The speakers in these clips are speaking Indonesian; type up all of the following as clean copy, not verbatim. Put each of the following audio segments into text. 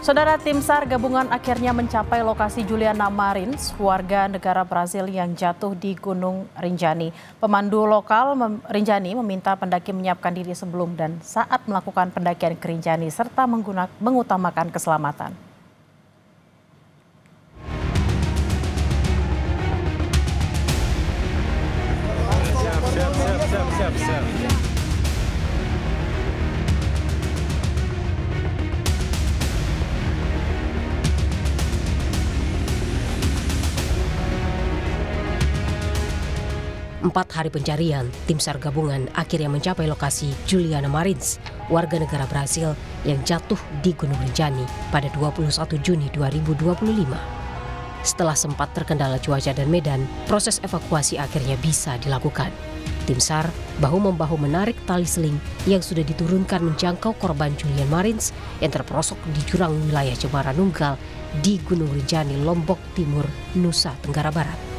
Saudara, tim SAR gabungan akhirnya mencapai lokasi Juliana Marins, warga negara Brazil yang jatuh di Gunung Rinjani. Pemandu lokal Rinjani meminta pendaki menyiapkan diri sebelum dan saat melakukan pendakian ke Rinjani serta mengutamakan keselamatan. Siap. 4 hari pencarian, tim SAR gabungan akhirnya mencapai lokasi Juliana Marins, warga negara Brasil yang jatuh di Gunung Rinjani pada 21 Juni 2025. Setelah sempat terkendala cuaca dan medan, proses evakuasi akhirnya bisa dilakukan. Tim SAR bahu-membahu menarik tali seling yang sudah diturunkan menjangkau korban Juliana Marins yang terperosok di jurang wilayah Cemara Nunggal di Gunung Rinjani, Lombok Timur, Nusa Tenggara Barat.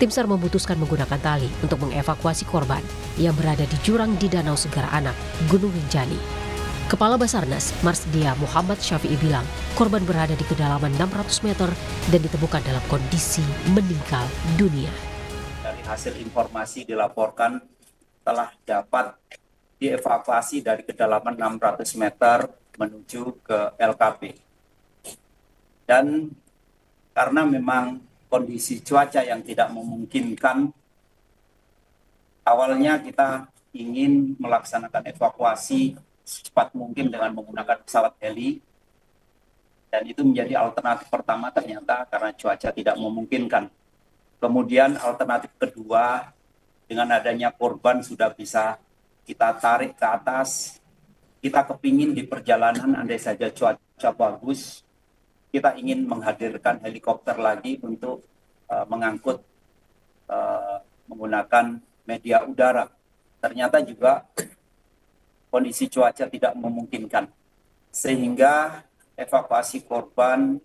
Tim SAR memutuskan menggunakan tali untuk mengevakuasi korban yang berada di jurang di Danau Segara Anak, Gunung Rinjani. Kepala Basarnas, Marsdia Muhammad Syafi'i bilang korban berada di kedalaman 600 meter dan ditemukan dalam kondisi meninggal dunia. Dari hasil informasi dilaporkan telah dapat dievakuasi dari kedalaman 600 meter menuju ke LKP. Dan karena memang kondisi cuaca yang tidak memungkinkan, awalnya kita ingin melaksanakan evakuasi secepat mungkin dengan menggunakan pesawat heli, dan itu menjadi alternatif pertama ternyata karena cuaca tidak memungkinkan. Kemudian alternatif kedua, dengan adanya korban sudah bisa kita tarik ke atas, kita kepingin di perjalanan andai saja cuaca bagus, kita ingin menghadirkan helikopter lagi untuk mengangkut menggunakan media udara. Ternyata juga kondisi cuaca tidak memungkinkan, sehingga evakuasi korban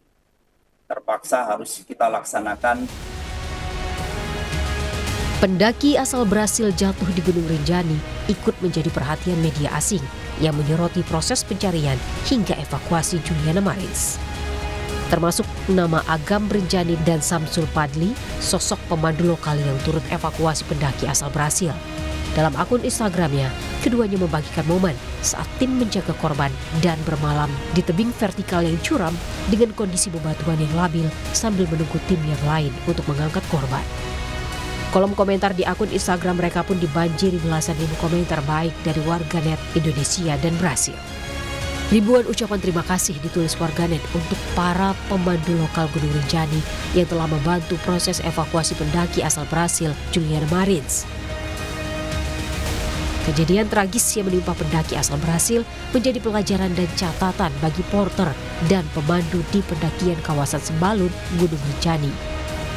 terpaksa harus kita laksanakan. Pendaki asal Brasil jatuh di Gunung Rinjani ikut menjadi perhatian media asing yang menyoroti proses pencarian hingga evakuasi Juliana Marins. Termasuk nama Agam Rinjani dan Samsul Padli, sosok pemandu lokal yang turut evakuasi pendaki asal Brasil. Dalam akun Instagramnya, keduanya membagikan momen saat tim menjaga korban dan bermalam di tebing vertikal yang curam dengan kondisi bebatuan yang labil sambil menunggu tim yang lain untuk mengangkat korban. Kolom komentar di akun Instagram mereka pun dibanjiri belasan ribu komentar baik dari warganet Indonesia dan Brasil. Ribuan ucapan terima kasih ditulis warganet untuk para pemandu lokal Gunung Rinjani yang telah membantu proses evakuasi pendaki asal Brasil, Juliana Marins. Kejadian tragis yang menimpa pendaki asal Brasil menjadi pelajaran dan catatan bagi porter dan pemandu di pendakian kawasan Sembalun, Gunung Rinjani.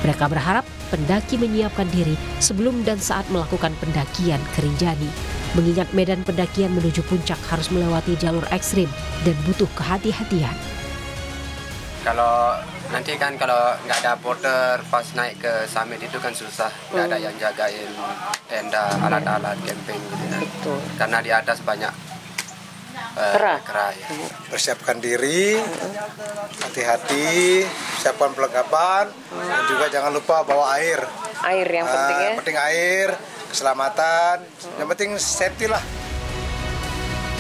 Mereka berharap pendaki menyiapkan diri sebelum dan saat melakukan pendakian ke Rinjani. Mengingat medan pendakian menuju puncak harus melewati jalur ekstrim dan butuh kehati-hatian. Kalau nanti kan kalau nggak ada porter pas naik ke summit itu kan susah, nggak ada yang jagain tenda, alat-alat camping gitu kan. Karena di atas banyak kera ya. Persiapkan diri, hati-hati, siapkan perlengkapan, dan juga jangan lupa bawa air. Air yang penting ya? Penting air, keselamatan, yang penting safety lah.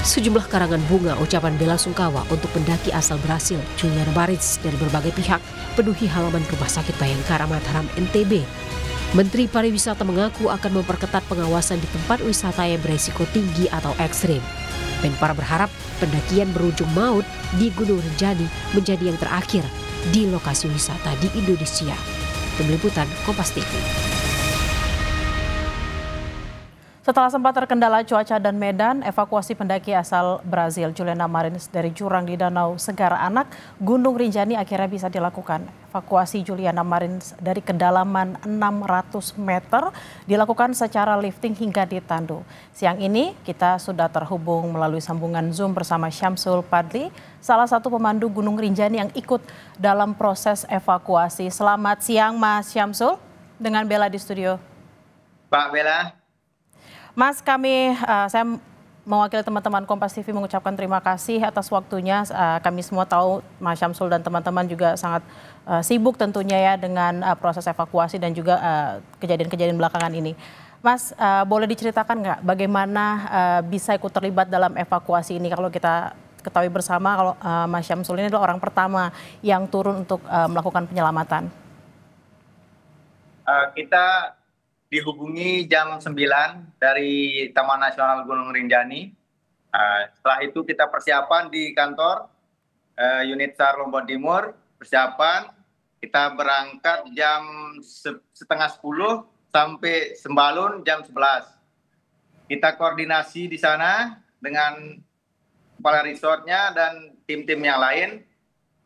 Sejumlah karangan bunga ucapan bela sungkawa untuk pendaki asal Brasil, Juliana Marins, dari berbagai pihak penuhi halaman Rumah Sakit Bayangkara Mataram, NTB. Menteri Pariwisata mengaku akan memperketat pengawasan di tempat wisata yang beresiko tinggi atau ekstrim. Menpar berharap pendakian berujung maut di Gunung Rinjani menjadi yang terakhir di lokasi wisata di Indonesia. Tim Liputan Kompas TV. Setelah sempat terkendala cuaca dan medan, evakuasi pendaki asal Brazil, Juliana Marins, dari jurang di Danau Segara Anak, Gunung Rinjani akhirnya bisa dilakukan. Evakuasi Juliana Marins dari kedalaman 600 meter dilakukan secara lifting hingga di Tandu. Siang ini kita sudah terhubung melalui sambungan Zoom bersama Samsul Padli, salah satu pemandu Gunung Rinjani yang ikut dalam proses evakuasi. Selamat siang Mas Samsul, dengan Bella di studio. Pak Bella. Mas, saya mewakili teman-teman Kompas TV mengucapkan terima kasih atas waktunya. Kami semua tahu Mas Syamsul dan teman-teman juga sangat sibuk tentunya ya dengan proses evakuasi dan juga kejadian-kejadian belakangan ini. Mas, boleh diceritakan nggak bagaimana bisa ikut terlibat dalam evakuasi ini? Kalau kita ketahui bersama kalau Mas Syamsul ini adalah orang pertama yang turun untuk melakukan penyelamatan. Kita dihubungi jam 9 dari Taman Nasional Gunung Rinjani. Setelah itu kita persiapan di kantor unit SAR Lombok Timur, persiapan. Kita berangkat jam setengah 10 sampai Sembalun jam 11. Kita koordinasi di sana dengan kepala resortnya dan tim-tim yang lain.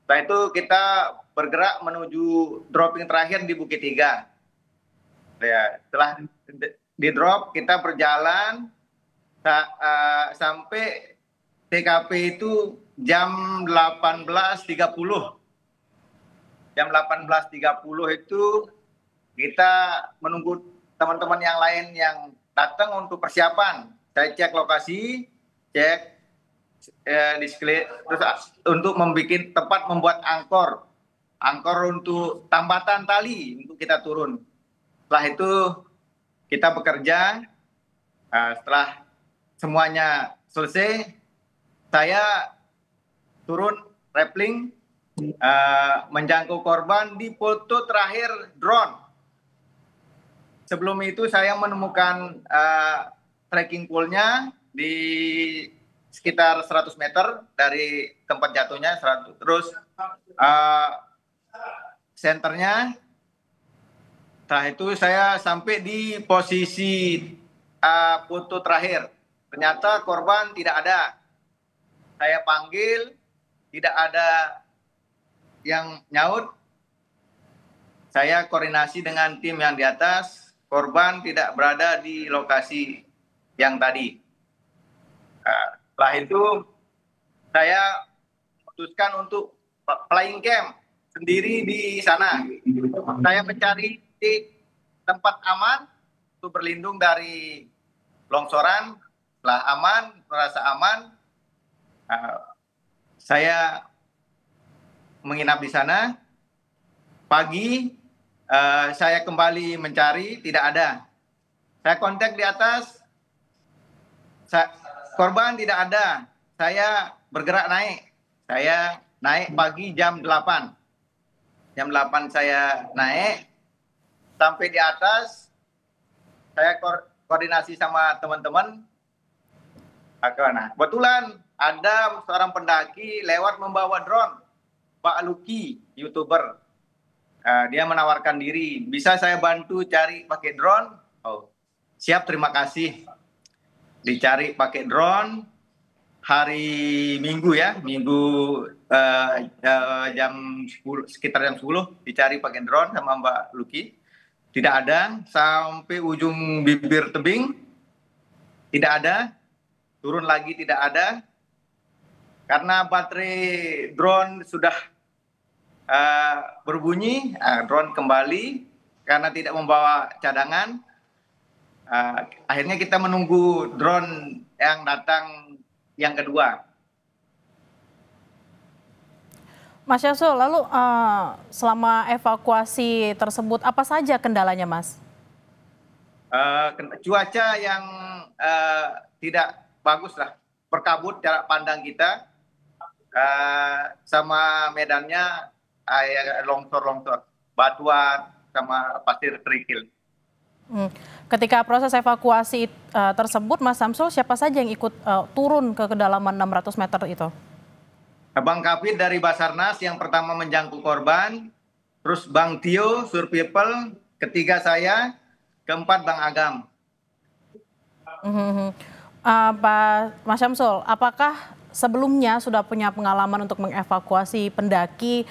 Setelah itu kita bergerak menuju dropping terakhir di Bukit Tiga. Ya, setelah di drop kita berjalan sampai TKP itu jam 18.30. Jam 18.30 itu kita menunggu teman-teman yang lain yang datang untuk persiapan. Saya cek lokasi, cek display, terus untuk tempat membuat angkor untuk tambatan tali untuk kita turun. Setelah itu kita bekerja. Setelah semuanya selesai, saya turun rappelling menjangkau korban di foto terakhir drone. Sebelum itu saya menemukan trekking poolnya di sekitar 100 meter dari tempat jatuhnya, terus senternya. Setelah itu saya sampai di posisi foto terakhir. Ternyata korban tidak ada. Saya panggil, tidak ada yang nyaut. Saya koordinasi dengan tim yang di atas. Korban tidak berada di lokasi yang tadi. Setelah itu saya memutuskan untuk flying camp sendiri di sana. Saya mencari di tempat aman untuk berlindung dari longsoran. Setelah aman, merasa aman, saya menginap di sana. Pagi saya kembali mencari, tidak ada. Saya kontak di atas, korban tidak ada. Saya bergerak naik. Saya naik pagi jam 8. Jam 8 saya naik. Sampai di atas, saya koordinasi sama teman-teman. Nah, kebetulan ada seorang pendaki lewat membawa drone, Pak Luki, YouTuber. Dia menawarkan diri, bisa saya bantu cari pakai drone? Oh, siap, terima kasih. Dicari pakai drone hari Minggu ya, jam 10, sekitar jam 10 dicari pakai drone sama Mbak Luki. Tidak ada, sampai ujung bibir tebing, tidak ada, turun lagi tidak ada, karena baterai drone sudah berbunyi, drone kembali, karena tidak membawa cadangan. Akhirnya kita menunggu drone yang datang yang kedua. Mas Syamsul, lalu selama evakuasi tersebut apa saja kendalanya, Mas? Cuaca yang tidak bagus lah, berkabut jarak pandang kita, sama medannya longsor, batuan sama pasir kerikil. Ketika proses evakuasi tersebut, Mas Syamsul, siapa saja yang ikut turun ke kedalaman 600 meter itu? Bang Kapit dari Basarnas yang pertama menjangkau korban, terus Bang Tio, Survival, ketiga saya, keempat Bang Agam. Pak Mas Syamsul, apakah sebelumnya sudah punya pengalaman untuk mengevakuasi pendaki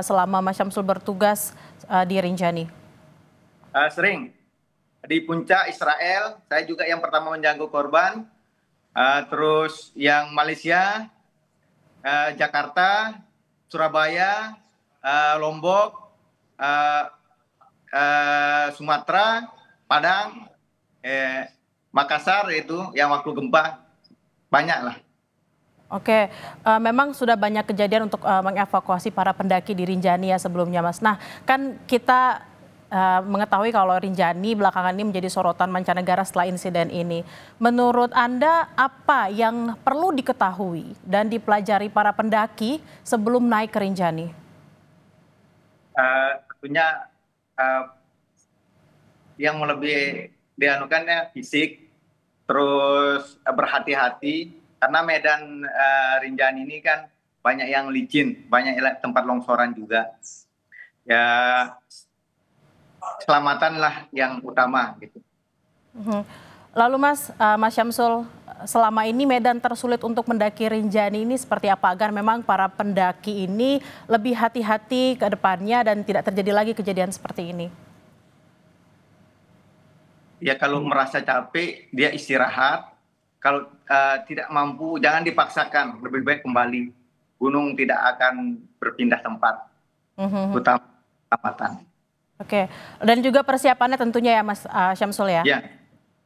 selama Mas Syamsul bertugas di Rinjani? Sering. Di puncak Israel, saya juga yang pertama menjangkau korban. Terus yang Malaysia, Jakarta, Surabaya, Lombok, Sumatera, Padang, Makassar itu yang waktu gempa. banyak lah. Oke, memang sudah banyak kejadian untuk mengevakuasi para pendaki di Rinjani ya sebelumnya, Mas. Nah, kan kita mengetahui kalau Rinjani belakangan ini menjadi sorotan mancanegara setelah insiden ini. Menurut Anda, apa yang perlu diketahui dan dipelajari para pendaki sebelum naik ke Rinjani? Tentunya yang lebih dianukannya fisik, terus berhati-hati. Karena medan Rinjani ini kan banyak yang licin, banyak tempat longsoran juga. Ya, keselamatan lah yang utama gitu. Lalu Mas Syamsul, selama ini medan tersulit untuk mendaki Rinjani ini seperti apa agar memang para pendaki ini lebih hati-hati ke depannya dan tidak terjadi lagi kejadian seperti ini? Ya kalau merasa capek, dia istirahat. Kalau tidak mampu, jangan dipaksakan. Lebih baik kembali. Gunung tidak akan berpindah tempat. Utama keselamatan. Oke, dan juga persiapannya tentunya ya Mas Syamsul ya?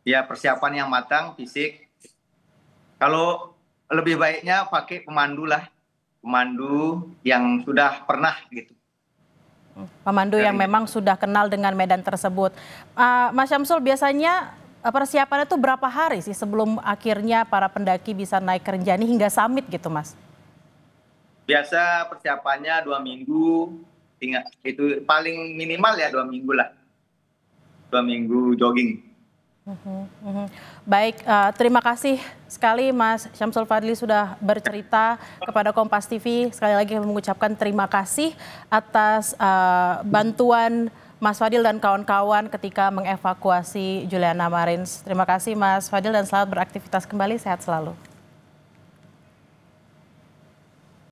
Ya persiapan yang matang, fisik. Kalau lebih baiknya pakai pemandu lah. Pemandu yang sudah pernah gitu. Pemandu yang memang sudah kenal dengan medan tersebut. Mas Syamsul, biasanya persiapannya itu berapa hari sih sebelum akhirnya para pendaki bisa naik ke Rinjani hingga summit gitu, Mas? Biasa persiapannya 2 minggu, itu paling minimal ya 2 minggu lah. 2 minggu jogging. Baik, terima kasih sekali Mas Syamsul Fadli sudah bercerita kepada Kompas TV. Sekali lagi mengucapkan terima kasih atas bantuan Mas Fadil dan kawan-kawan ketika mengevakuasi Juliana Marins. Terima kasih Mas Fadil dan selamat beraktivitas kembali, sehat selalu.